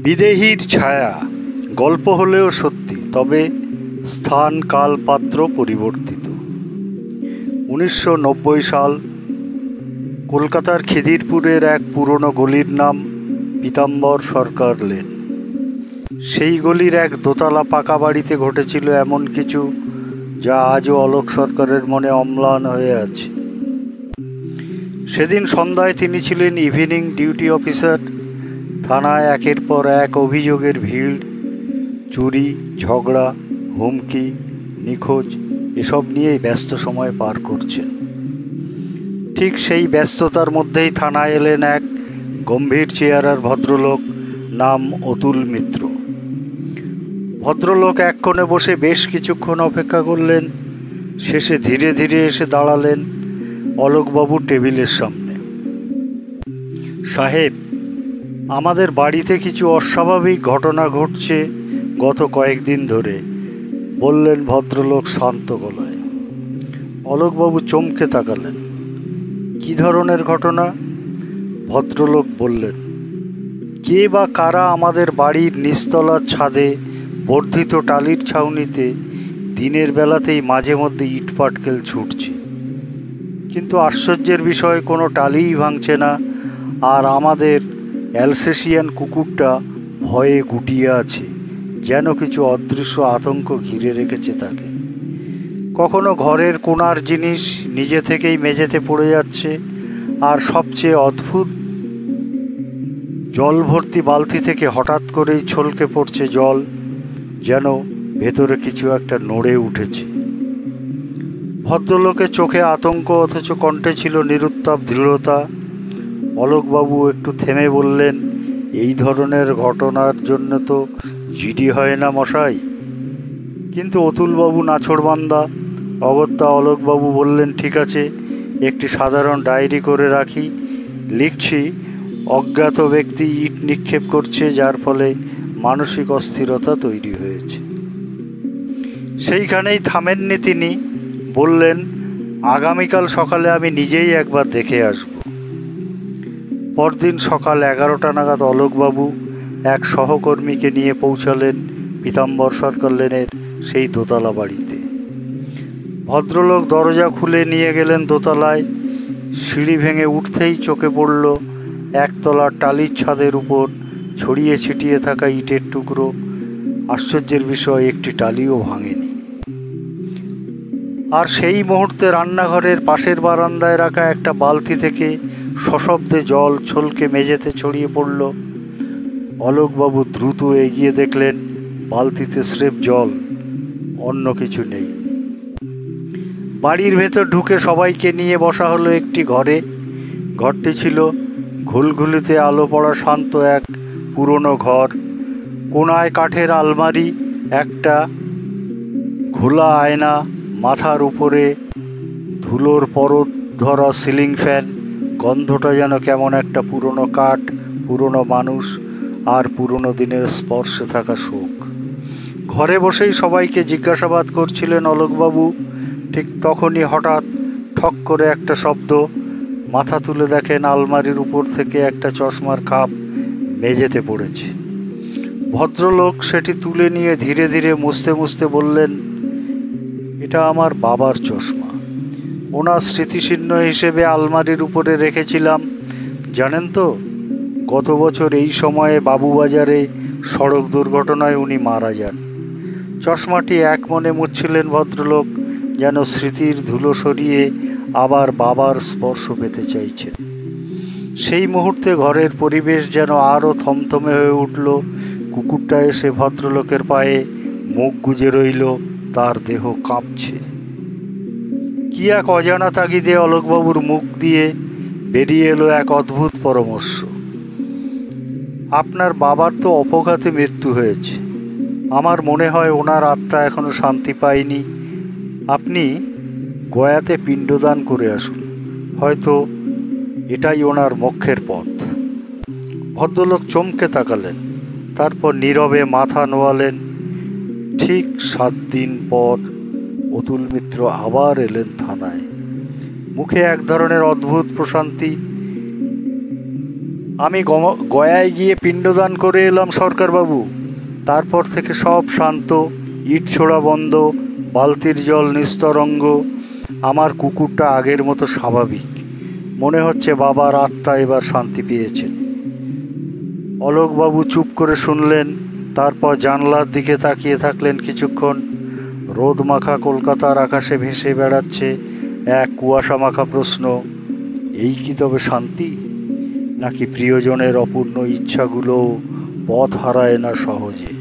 বিদেহীর ছায়া গল্প হলেও সত্যি, তবে স্থান কাল পাত্র পরিবর্তিত। 1990 সাল, কলকাতার খিদিরপুরের এক পুরনো গলির নাম পীতাম্বর সরকার লেন। সেই গলির এক দোতলা পাকা বাড়িতে ঘটেছিল এমন কিছু যা আজও অলোক সরকারের মনে অম্লান হয়ে আছে। সেদিন সন্ধ্যায় তিনি ছিলেন ইভিনিং ডিউটি অফিসার। থানায় একের পর এক অভিযোগের ভিড়, চুরি, ঝগড়া, হুমকি, নিখোঁজ, এসব নিয়েই ব্যস্ত সময় পার করছেন। ঠিক সেই ব্যস্ততার মধ্যেই থানায় এলেন এক গম্ভীর চেহারার ভদ্রলোক, নাম অতুল মিত্র। ভদ্রলোক এক কোণে বসে বেশ কিছুক্ষণ অপেক্ষা করলেন। শেষে ধীরে ধীরে এসে দাঁড়ালেন অলোকবাবুর টেবিলের সামনে। সাহেব, আমাদের বাড়িতে কিছু অস্বাভাবিক ঘটনা ঘটছে গত কয়েকদিন ধরে, বললেন ভদ্রলোক শান্ত গলায়। অলোকবাবু চমকে তাকালেন। কী ধরনের ঘটনা? ভদ্রলোক বললেন, কে বা কারা আমাদের বাড়ির নিচতলার ছাদে বর্ধিত টালির ছাউনিতে দিনের বেলাতেই মাঝে মধ্যে ইটপাটকেল ছুটছে, কিন্তু আশ্চর্যের বিষয় কোনো টালিই ভাঙছে না, আর আমাদের অ্যালসেশিয়ান কুকুরটা ভয়ে গুটিয়ে আছে, যেন কিছু অদৃশ্য আতঙ্ক ঘিরে রেখেছে তাকে। কখনো ঘরের কোণার জিনিস নিজে থেকেই মেঝেতে পড়ে যাচ্ছে, আর সবচেয়ে অদ্ভুত, জল ভর্তি বালতি থেকে হঠাৎ করেই ছলকে পড়ছে জল, যেন ভেতরে কিছু একটা নড়ে উঠেছে। ভদ্রলোকের চোখে আতঙ্ক, অথচ কণ্ঠে ছিল নিরুত্তাপ দৃঢ়তা। অলোকবাবু একটু থেমে বললেন, এই ধরনের ঘটনার জন্য তো জিডি হয় না মশাই। কিন্তু অতুলবাবু নাছোড়বান্দা। অগত্যা অলোকবাবু বললেন, ঠিক আছে, একটি সাধারণ ডায়েরি করে রাখি। লিখছি, অজ্ঞাত ব্যক্তি ইট নিক্ষেপ করছে, যার ফলে মানসিক অস্থিরতা তৈরি হয়েছে। সেইখানেই থামেননি তিনি, বললেন, আগামীকাল সকালে আমি নিজেই একবার দেখে আসব। পরদিন সকাল 11টা নাগাদ অলোকবাবু এক সহকর্মীকে নিয়ে পৌঁছালেন পীতাম্বর সরকার লেনের সেই দোতলা বাড়িতে। ভদ্রলোক দরজা খুলে নিয়ে গেলেন দোতলায়। সিঁড়ি ভেঙে উঠতেই চোখে পড়ল একতলার টালির ছাদের উপর ছড়িয়ে ছিটিয়ে থাকা ইটের টুকরো। আশ্চর্যের বিষয়, একটি টালিও ভাঙেনি। আর সেই মুহূর্তে রান্নাঘরের পাশের বারান্দায় রাখা একটা বালতি থেকে সশব্দে জল ছলকে মেঝেতে ছড়িয়ে পড়ল। অলোকবাবু দ্রুত এগিয়ে দেখলেন বালতিতে স্রেফ জল, অন্য কিছু নেই। বাড়ির ভেতর ঢুকে সবাইকে নিয়ে বসা হলো একটি ঘরে। ঘরটি ছিল ঘুলঘুলিতে আলো পড়া শান্ত এক পুরনো ঘর। কোণায় কাঠের আলমারি, একটা খোলা আয়না, মাথার উপরে ধুলোর পরত ধরা সিলিং ফ্যান। গন্ধটা যেন কেমন একটা পুরনো কাঠ, পুরনো মানুষ, আর পুরনো দিনের স্পর্শে থাকা শোক। ঘরে বসেই সবাইকে জিজ্ঞাসাবাদ করছিলেন অলোকবাবু। ঠিক তখনই হঠাৎ ঠক করে একটা শব্দ। মাথা তুলে দেখেন আলমারির উপর থেকে একটা চশমার কাপ মেঝেতে পড়েছে। ভদ্রলোক সেটি তুলে নিয়ে ধীরে ধীরে মুছতে মুছতে বললেন, এটা আমার বাবার চশমা। ওনার স্মৃতিচিহ্ন হিসেবে আলমারির উপরে রেখেছিলাম। জানেন তো, গত বছর এই সময়ে বাবুবাজারে সড়ক দুর্ঘটনায় উনি মারা যান। চশমাটি এক মনে মুছছিলেন ভদ্রলোক, যেন স্মৃতির ধুলো সরিয়ে আবার বাবার স্পর্শ পেতে চাইছেন। সেই মুহূর্তে ঘরের পরিবেশ যেন আরও থমথমে হয়ে উঠল। কুকুরটা এসে ভদ্রলোকের পায়ে মুখ গুজে রইল, তার দেহ কাঁপছে। কি এক অজানা তাগিদে অলোকবাবুর মুখ দিয়ে বেরিয়ে এলো এক অদ্ভুত পরামর্শ। আপনার বাবার তো অপঘাতে মৃত্যু হয়েছে। আমার মনে হয় ওনার আত্মা এখনো শান্তি পায়নি। আপনি গয়াতে পিণ্ডদান করে আসুন, হয়তো এটাই ওনার মোক্ষের পথ। ভদ্রলোক চমকে তাকালেন, তারপর নীরবে মাথা নোয়ালেন। ঠিক 7 দিন পর অতুল মিত্র আবার এলেন থানায়। মুখে এক ধরনের অদ্ভুত প্রশান্তি। আমি গয়ায় গিয়ে পিণ্ডদান করে এলাম সরকারবাবু। তারপর থেকে সব শান্ত, ইট ছোড়া বন্ধ, বালতির জল নিস্তরঙ্গ। আমার কুকুরটা আগের মতো স্বাভাবিক। মনে হচ্ছে বাবার আত্মা এবার শান্তি পেয়েছেন। অলোকবাবু চুপ করে শুনলেন, তারপর জানলার দিকে তাকিয়ে থাকলেন কিছুক্ষণ। রোদ মাখা কলকাতার আকাশে ভেসে বেড়াচ্ছে এক কুয়াশা মাখা প্রশ্ন, এই কি তবে শান্তি? নাকি প্রিয়জনের অপূর্ণ ইচ্ছাগুলো পথ হারায় না সহজে?